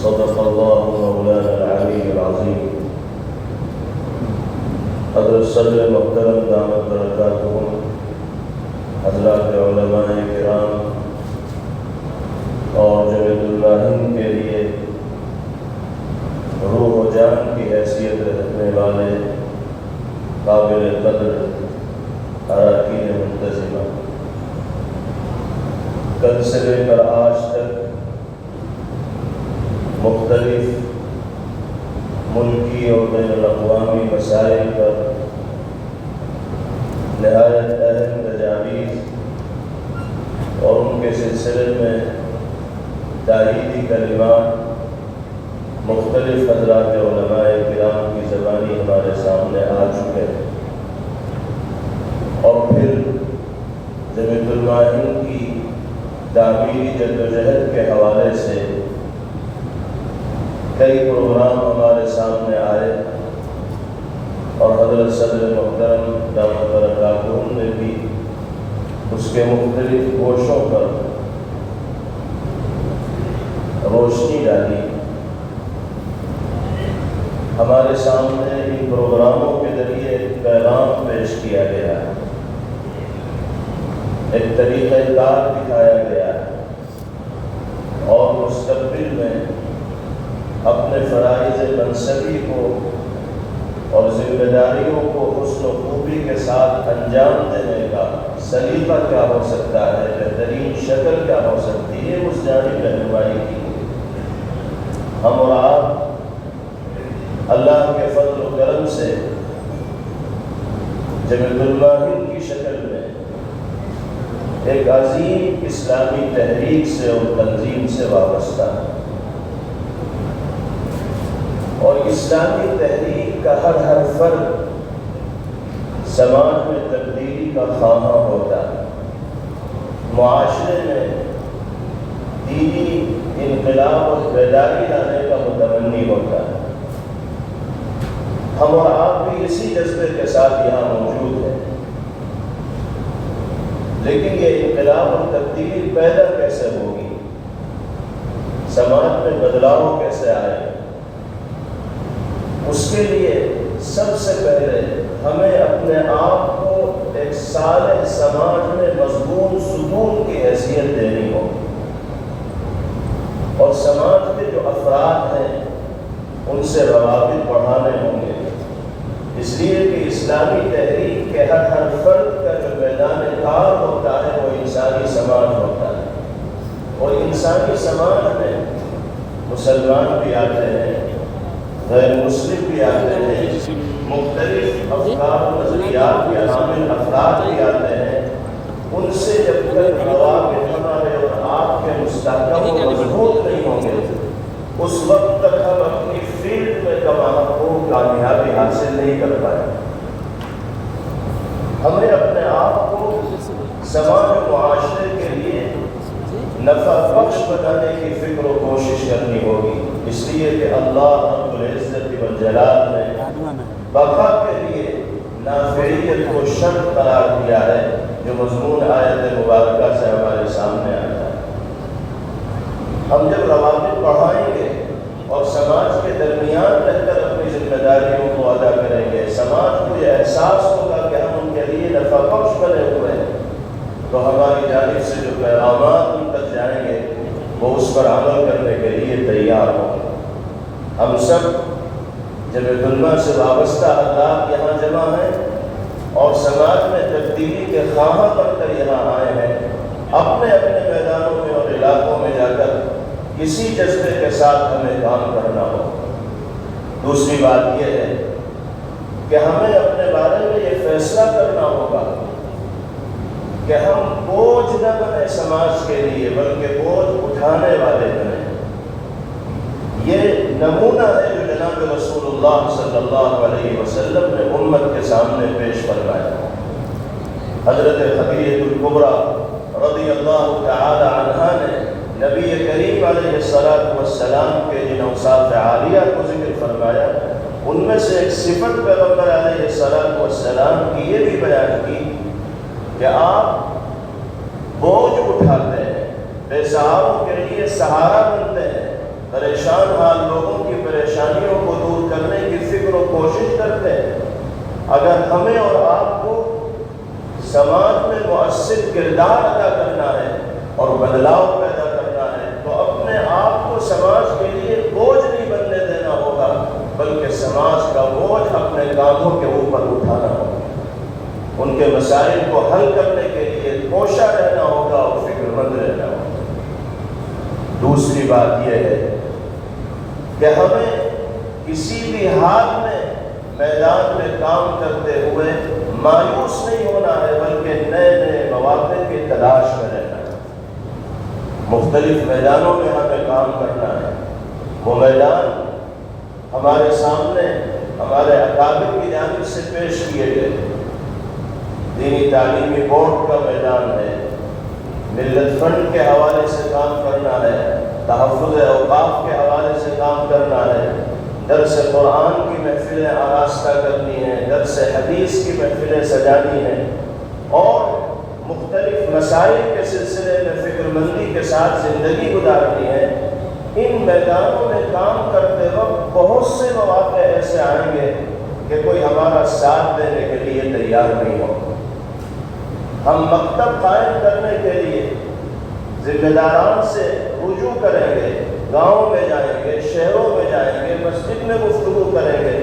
صدق الله مولانا العلي العظيم. حضرت صدر محترم دامت برکاتہم، حضرات علماء کرام اور جمعیت اللہ کے لیے روح و جان کی حیثیت رکھنے والے قابل قدر اراکین منتظمہ، کل سے لے کر آج تک مختلف ملکی اور بین الاقوامی مسائل پر نہایت اہم تجاویز اور ان کے سلسلے میں تائیدی کلمات مختلف حضرات علماء کرام کی زبانی ہمارے سامنے آ چکے ہیں، اور پھر جمعیت اللہ کی تعمیری جدوجہد کے حوالے سے کئی پروگرام ہمارے سامنے آئے، اور حضرت صدر محترم دامت برکاتہم نے بھی اس کے مختلف گوشوں پر روشنی ڈالی۔ ہمارے سامنے ان پروگراموں کے ذریعے ایک پیغام پیش کیا گیا ہے، ایک طریقہ کار دکھایا گیا ہے، اور مستقبل میں اپنے فرائض منصبی کو اور ذمہ داریوں کو حسن و خوبی کے ساتھ انجام دینے کا سلیقہ کیا ہو سکتا ہے، بہترین شکل کیا ہو سکتی ہے، اس جانب رہنمائی کی۔ ہم اور آپ اللہ کے فضل و کرم سے جمعیت اللہ کی شکل میں ایک عظیم اسلامی تحریک سے اور تنظیم سے وابستہ ہے، اور اسلامی تحریک کا ہر فرد سماج میں تبدیلی کا خواہاں ہوتا ہے، معاشرے میں دینی انقلاب اور بیداری لانے کا متمنی ہوتا ہے۔ ہم اور آپ بھی اسی جذبے کے ساتھ یہاں موجود ہیں، لیکن یہ انقلاب اور تبدیلی پیدا کیسے ہوگی، سماج میں بدلاؤ کیسے آئے، اس کے لیے سب سے پہلے ہمیں اپنے آپ کو ایک صالح سماج میں مضبوط ستون کی حیثیت دینی ہوگی، اور سماج کے جو افراد ہیں ان سے روابط بڑھانے ہوں گے، اس لیے کہ اسلامی تحریک کے ہر فرد کا جو میدان کار ہوتا ہے وہ انسانی سماج ہوتا ہے، اور انسانی سماج میں مسلمان بھی آتے ہیں، غیر مسلم بھی آتے ہیں، مختلف افکار و نظریات کے حامل افراد بھی آتے ہیں۔ ان سے جب تک روابط ہمارے اور آپ کے مستحکم و مضبوط نہیں ہوں گے، اس وقت تک ہم اپنی فیلڈ میں کامیابی حاصل نہیں کر پائیں۔ ہمیں اپنے آپ کو سماج و معاشرے کے لیے نفع بخش بنانے کی فکر و کوشش کرنی ہوگی، اس لیے کہ اللہ رب العزت والجلال نے بقا کے لیے نافعیت کو شرط قرار دیا ہے، جو مضمون آیت مبارکہ سے ہمارے سامنے آتا ہے۔ ہم جب روابط بڑھائیں گے اور سماج کے درمیان رہ کر اپنی ذمہ داریوں کو ادا کریں گے، سماج کو یہ احساس ہوگا کہ ہم ان کے لیے نفع بخش بنے ہوئے ہیں، تو ہماری جانب سے جو پیغامات ان تک جائیں گے وہ اس پر عمل کرنے کے لیے تیار ہوں گے۔ ہم سب جمعیت اللہ سے وابستہ حضرات یہاں جمع ہیں، اور سماج میں تبدیلی کے خواہاں بن کر یہاں آئے ہیں، اپنے اپنے میدانوں میں اور علاقوں میں جا کر اسی جذبے کے ساتھ ہمیں کام کرنا ہوگا۔ دوسری بات یہ ہے کہ ہمیں اپنے بارے میں یہ فیصلہ کرنا ہوگا کہ ہم بوجھ نہ بنے سماج کے لیے، بلکہ بوجھ اٹھانے والے بنیں۔ یہ نمونہ ہے جو جناب رسول اللہ صلی اللہ علیہ وسلم نے امت کے سامنے پیش فرمایا۔ حضرت خدیجہ الکبریٰ رضی اللہ تعالی عنہا نے نبی کریم علیہ السلام کے جن اوصاف عالیہ کو ذکر فرمایا، ان میں سے ایک صفت پیغمبر علیہ السلام کی یہ بھی بیان کی کہ آپ بوجھ اٹھاتے ہیں، بے سہاروں کے لیے سہارا بنتے ہیں، پریشان حال لوگوں کی پریشانیوں کو دور کرنے کی فکر و کوشش کرتے ہیں۔ اگر ہمیں اور آپ کو سماج میں مؤثر کردار ادا کرنا ہے اور بدلاؤ پیدا کرنا ہے تو اپنے آپ کو سماج کے لیے بوجھ نہیں بننے دینا ہوگا، بلکہ سماج کا بوجھ اپنے کاندھوں کے اوپر اٹھانا ہوگا، ان کے مسائل کو حل کرنے کے لیے کوشاں رہنا ہوگا اور فکر مند رہنا ہوگا۔ دوسری بات یہ ہے کہ ہمیں کسی بھی حال میں میدان میں کام کرتے ہوئے مایوس نہیں ہونا ہے، بلکہ نئے نئے مواقع کی تلاش میں رہنا ہے۔ مختلف میدانوں میں ہمیں کام کرنا ہے۔ وہ میدان ہمارے سامنے ہمارے اکابر کی جانب سے پیش کیے گئے۔ دینی تعلیمی بورڈ کا میدان ہے، ملت فنڈ کے حوالے سے کام کرنا ہے، تحفظ اوقاف کے حوالے سے کام کرنا ہے، درس قرآن کی محفلیں آراستہ کرنی ہیں، درس حدیث کی محفلیں سجانی ہیں، اور مختلف مسائل کے سلسلے میں فکر مندی کے ساتھ زندگی گزارنی ہے۔ ان میدانوں میں کام کرتے وقت بہت سے مواقع ایسے آئیں گے کہ کوئی ہمارا ساتھ دینے کے لیے تیار نہیں ہوگا۔ ہم مکتب قائم کرنے کے لیے ذمہ داران سے رجوع کریں گے، گاؤں میں جائیں گے، شہروں میں جائیں گے، مسجد میں گفتگو کریں گے،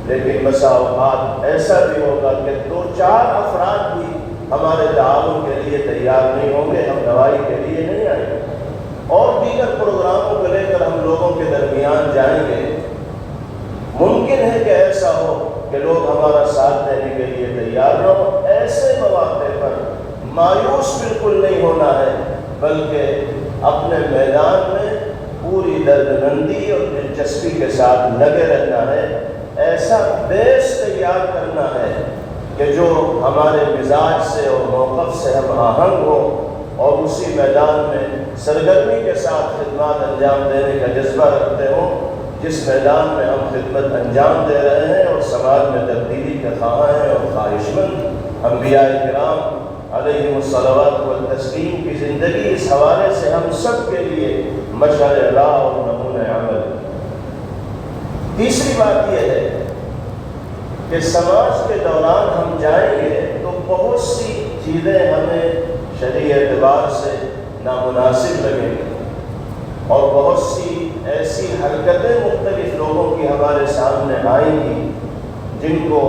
لیکن بسا اوقات ایسا بھی ہوگا کہ 2-4 افراد بھی ہمارے تعاون کے لیے تیار نہیں ہوں گے، ہم دوائی کے لیے نہیں آئیں گے، اور دیگر پروگراموں کو لے کر ہم لوگوں کے درمیان جائیں گے۔ ممکن ہے کہ ایسا ہو کہ لوگ ہمارا ساتھ دینے کے لیے تیار نہ ہو۔ ایسے مواقع پر مایوس بالکل نہیں ہونا ہے، بلکہ اپنے میدان میں پوری دردمندی اور دلچسپی کے ساتھ لگے رہنا ہے۔ ایسا بیس تیار کرنا ہے کہ جو ہمارے مزاج سے اور موقف سے ہم آہنگ ہو، اور اسی میدان میں سرگرمی کے ساتھ خدمات انجام دینے کا جذبہ رکھتے ہوں، جس میدان میں ہم خدمت انجام دے رہے ہیں اور سماج میں تبدیلی کے خواہاں ہیں اور خواہش مند۔ انبیاء کرام علیہم الصلوات والتسلیم کی زندگی اس حوالے سے ہم سب کے لیے مشعل راہ اور نمونہ عمل۔ تیسری بات یہ ہے کہ سماج کے دوران ہم جائیں گے تو بہت سی چیزیں ہمیں شرعی اعتبار سے نامناسب لگیں گی، اور بہت سی ایسی حرکتیں مختلف لوگوں کی ہمارے سامنے آئیں گی جن کو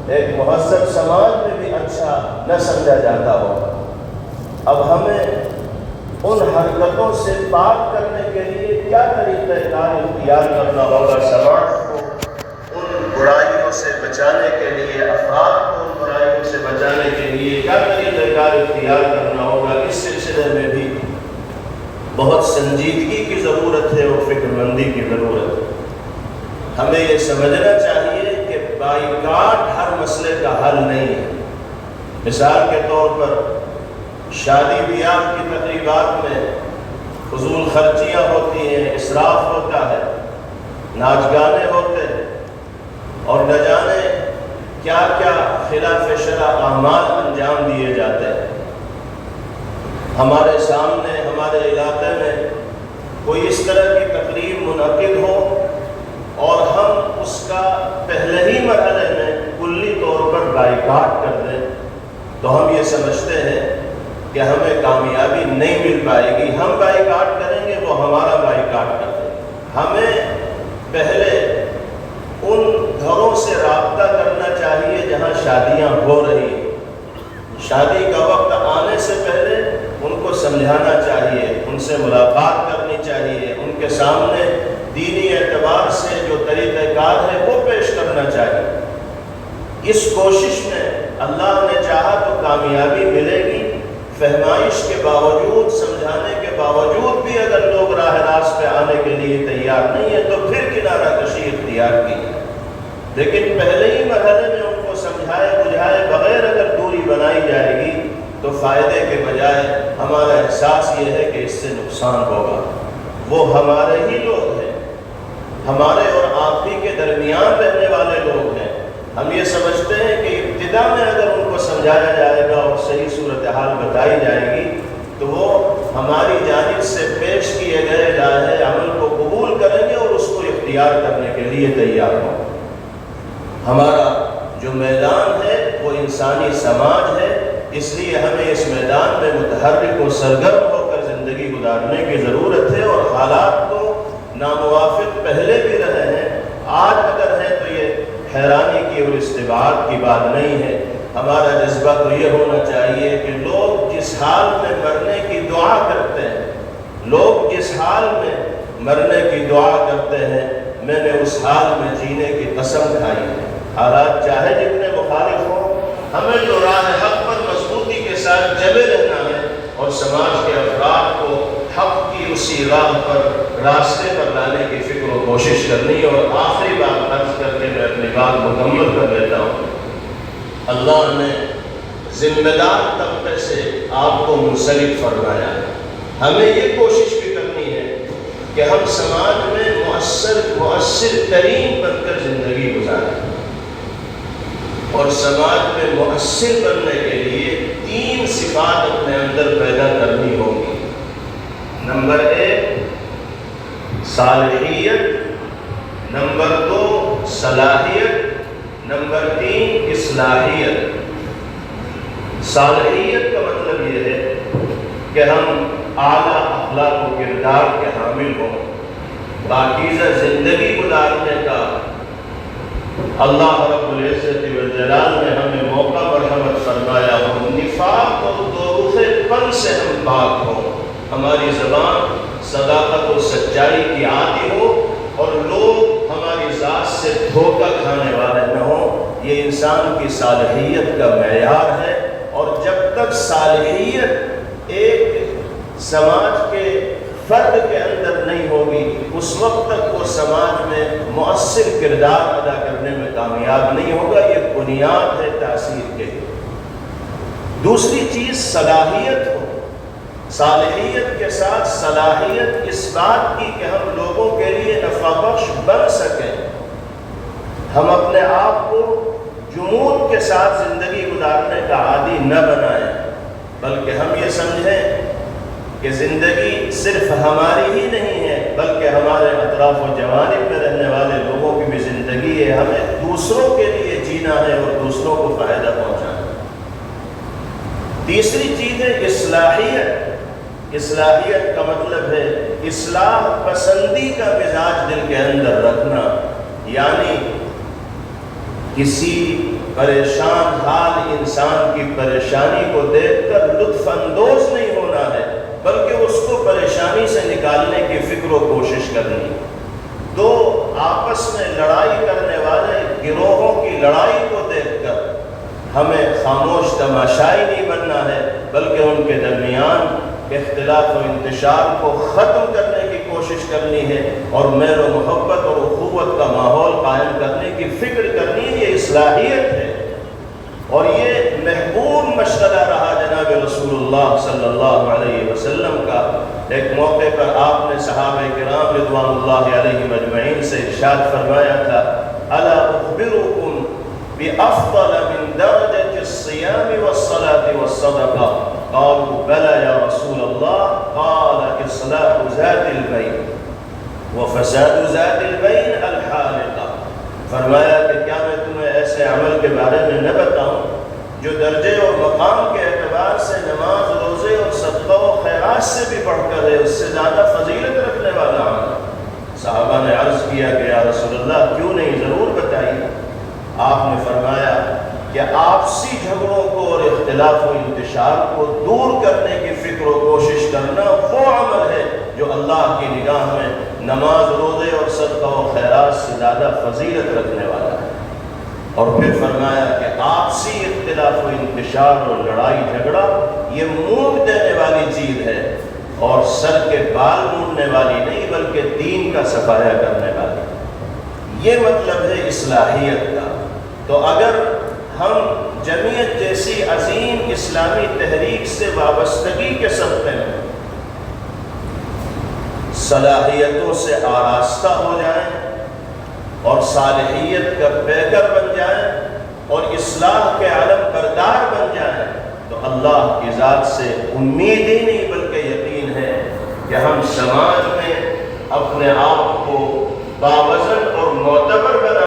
ایک مہذب سماج میں بھی اچھا نہ سمجھا جاتا ہو۔ اب ہمیں ان حرکتوں سے پاک کرنے کے لیے کیا طریقہ کار اختیار کرنا ہوگا؟ سماج کو ان برائیوں سے بچانے کے لیے، افراد کو ان برائیوں سے بچانے کے لیے کیا طریقہ کار اختیار کرنا ہوگا؟ اس سلسلے میں بھی بہت سنجیدگی کی ضرورت ہے اور فکر مندی کی ضرورت ہے۔ ہمیں یہ سمجھنا چاہیے کہ بائیکاٹ ہر مسئلے کا حل نہیں ہے۔ مثال کے طور پر شادی بیاہ کی تقریبات میں فضول خرچیاں ہوتی ہیں، اسراف ہوتا ہے، ناچ گانے ہوتے ہیں، اور نہ جانے کیا کیا خلاف شرع اعمال انجام دیے جاتے ہیں۔ ہمارے سامنے ہمارے علاقے میں کوئی اس طرح کی تقریب منعقد ہو اور ہم اس کا پہلے ہی مرحلے میں کلی طور پر بائیکاٹ کر دیں تو ہم یہ سمجھتے ہیں کہ ہمیں کامیابی نہیں مل پائے گی۔ ہم بائیکاٹ کریں گے، وہ ہمارا بائیکاٹ کر دیں گے۔ ہمیں پہلے ان گھروں سے رابطہ کرنا چاہیے جہاں شادیاں ہو رہی ہیں۔ شادی کا وقت آنے سے پہلے ان کو سمجھانا چاہیے، ان سے ملاقات کرنی چاہیے، ان کے سامنے دینی اعتبار سے جو طریقہ کار ہے وہ پیش کرنا چاہیے۔ اس کوشش میں اللہ نے چاہا تو کامیابی ملے گی۔ فہمائش کے باوجود، سمجھانے کے باوجود بھی اگر لوگ راہ راست پہ آنے کے لیے تیار نہیں ہیں تو پھر کنارہ کشی اختیار کی، لیکن پہلے ہی مرحلے میں ان کو سمجھائے بجھائے بغیر اگر دوری بنائی جائے گی تو فائدے کے بجائے ہمارا احساس یہ ہے کہ اس سے نقصان ہوگا۔ وہ ہمارے ہی لوگ ہیں، ہمارے اور آپ ہی کے درمیان رہنے والے لوگ ہیں۔ ہم یہ سمجھتے ہیں کہ ابتدا میں اگر ان کو سمجھایا جائے گا اور صحیح صورتحال بتائی جائے گی تو وہ ہماری جانب سے پیش کیے گئے راہ عمل کو قبول کریں گے اختیار کرنے کے لیے تیار ہوں۔ ہمارا جو میدان ہے وہ انسانی سماج ہے، اس لیے ہمیں اس میدان میں متحرک و سرگرم ہو کر زندگی گزارنے کی ضرورت ہے، اور حالات تو ناموافق پہلے بھی رہے ہیں، آج اگر ہے تو یہ حیرانی کی اور استبعاد کی بات نہیں ہے۔ ہمارا جذبہ تو یہ ہونا چاہیے کہ لوگ جس حال میں مرنے کی دعا کرتے ہیں، لوگ جس حال میں مرنے کی دعا کرتے ہیں، میں نے اس حال میں جینے کی قسم کھائی ہے۔ حالات چاہے جتنے مخالف ہوں، ہمیں جو راہ حق پر مضبوطی کے ساتھ جمے رہنا ہے اور سماج کے افراد کو حق کی اسی راہ پر، راستے پر لانے کی فکر و کوشش کرنی۔ اور آخری بات عرض کر کے میں اپنی بات مکمل کر لیتا ہوں۔ اللہ نے ذمہ دار طبقے سے آپ کو منسلک فرمایا، ہمیں یہ کوشش بھی کرنی ہے کہ ہم سماج میں مؤثر ترین بن کر زندگی گزاریں، اور سماج میں مؤثر بننے کے لیے 3 صفات اپنے اندر پیدا کرنی ہوگی۔ نمبر 1 صالحیت، نمبر 2 صلاحیت، نمبر 3 اصلاحیت۔ صالحیت کا مطلب یہ ہے کہ ہم اعلیٰ اخلاق و کردار کے حامل ہوں، پاکیزہ زندگی گزارنے کا اللہ رب العزت والجلال نے ہمیں موقع مرحمت فرمایا ہو، نفاق اور دوغے پن سے ہم پاک ہوں، ہماری زبان صداقت و سچائی کی عادی ہو، اور لوگ ہماری ذات سے دھوکہ کھانے والے نہ ہوں۔ یہ انسان کی صالحیت کا معیار ہے، اور جب تک صالحیت ایک سماج کے فرد کے اندر نہیں ہوگی، اس وقت تک وہ سماج میں مؤثر کردار ادا کرنے میں کامیاب نہیں ہوگا۔ یہ بنیاد ہے تاثیر کے۔ دوسری چیز صلاحیت ہو، صالحیت کے ساتھ صلاحیت اس بات کی کہ ہم لوگوں کے لیے نفع بخش بن سکیں، ہم اپنے آپ کو جمود کے ساتھ زندگی گزارنے کا عادی نہ بنائیں، بلکہ ہم یہ سمجھیں کہ زندگی صرف ہماری ہی نہیں ہے، بلکہ ہمارے اطراف و جوانب میں رہنے والے لوگوں کی بھی زندگی ہے، ہمیں دوسروں کے لیے جینا ہے اور دوسروں کو فائدہ پہنچانا ہے۔ تیسری چیز ہے اصلاحیت۔ اصلاحیت کا مطلب ہے اصلاح پسندی کا مزاج دل کے اندر رکھنا، یعنی کسی پریشان حال انسان کی پریشانی کو دیکھ کر لطف اندوز نہیں ہونا ہے، بلکہ اس کو پریشانی سے نکالنے کی فکر و کوشش کرنی۔ دو آپس میں لڑائی کرنے والے گروہوں کی لڑائی کو دیکھ کر ہمیں خاموش تماشائی نہیں بننا ہے، بلکہ ان کے درمیان اختلاف و انتشار کو ختم کرنے کی کوشش کرنی ہے، اور میل و محبت اور اخوت کا ماحول قائم کرنے کی فکر کرنی ہے۔ یہ اصلاحیت ہے، اور یہ محبوب مشغلہ رہا جناب رسول اللہ صلی اللہ علیہ وسلم کا۔ ایک موقع پر آپ نے صحابہ کرام رضوان اللہ علیہم اجمعین سے ارشاد فرمایا تھا، الا اخبرکم بافضل من درجة الصيام والصلاة والصدقة؟ قالوا بلى يا رسول الله، قال اصلاح ذات البين وفساد ذات البين الحالقة۔ فرمایا کہ کیا میں تمہیں ایسے عمل کے بارے میں نہ بتاؤں جو درجے اور مقام کے اعتبار سے نماز، روزے اور صدقہ و خیرات سے بھی بڑھ کر ہے، اس سے زیادہ فضیلت رکھنے والا عمل؟ صحابہ نے عرض کیا کہ یا رسول اللہ کیوں نہیں، ضرور بتائیے۔ آپ نے فرمایا کہ آپسی جھگڑوں کو اور اختلاف و انتشار کو دور کرنے کی فکر و کوشش کرنا وہ عمل ہے جو اللہ کی نگاہ میں نماز، روزے اور صدقہ و خیرات سے زیادہ فضیلت رکھنے والا ہے۔ اور پھر فرمایا کہ آپسی اختلاف و انتشار اور لڑائی جھگڑا یہ مونڈ دینے والی چیز ہے، اور سر کے بال مونڈنے والی نہیں، بلکہ دین کا صفایا کرنے والی۔ یہ مطلب ہے اصلاحیت کا۔ تو اگر ہم جمعیت جیسی عظیم اسلامی تحریک سے وابستگی کے سبب میں صلاحیتوں سے آراستہ ہو جائیں اور صالحیت کا پیکر بن جائیں اور اصلاح کے علم بردار بن جائیں، تو اللہ کی ذات سے امید ہی نہیں بلکہ یقین ہے کہ ہم سماج میں اپنے آپ کو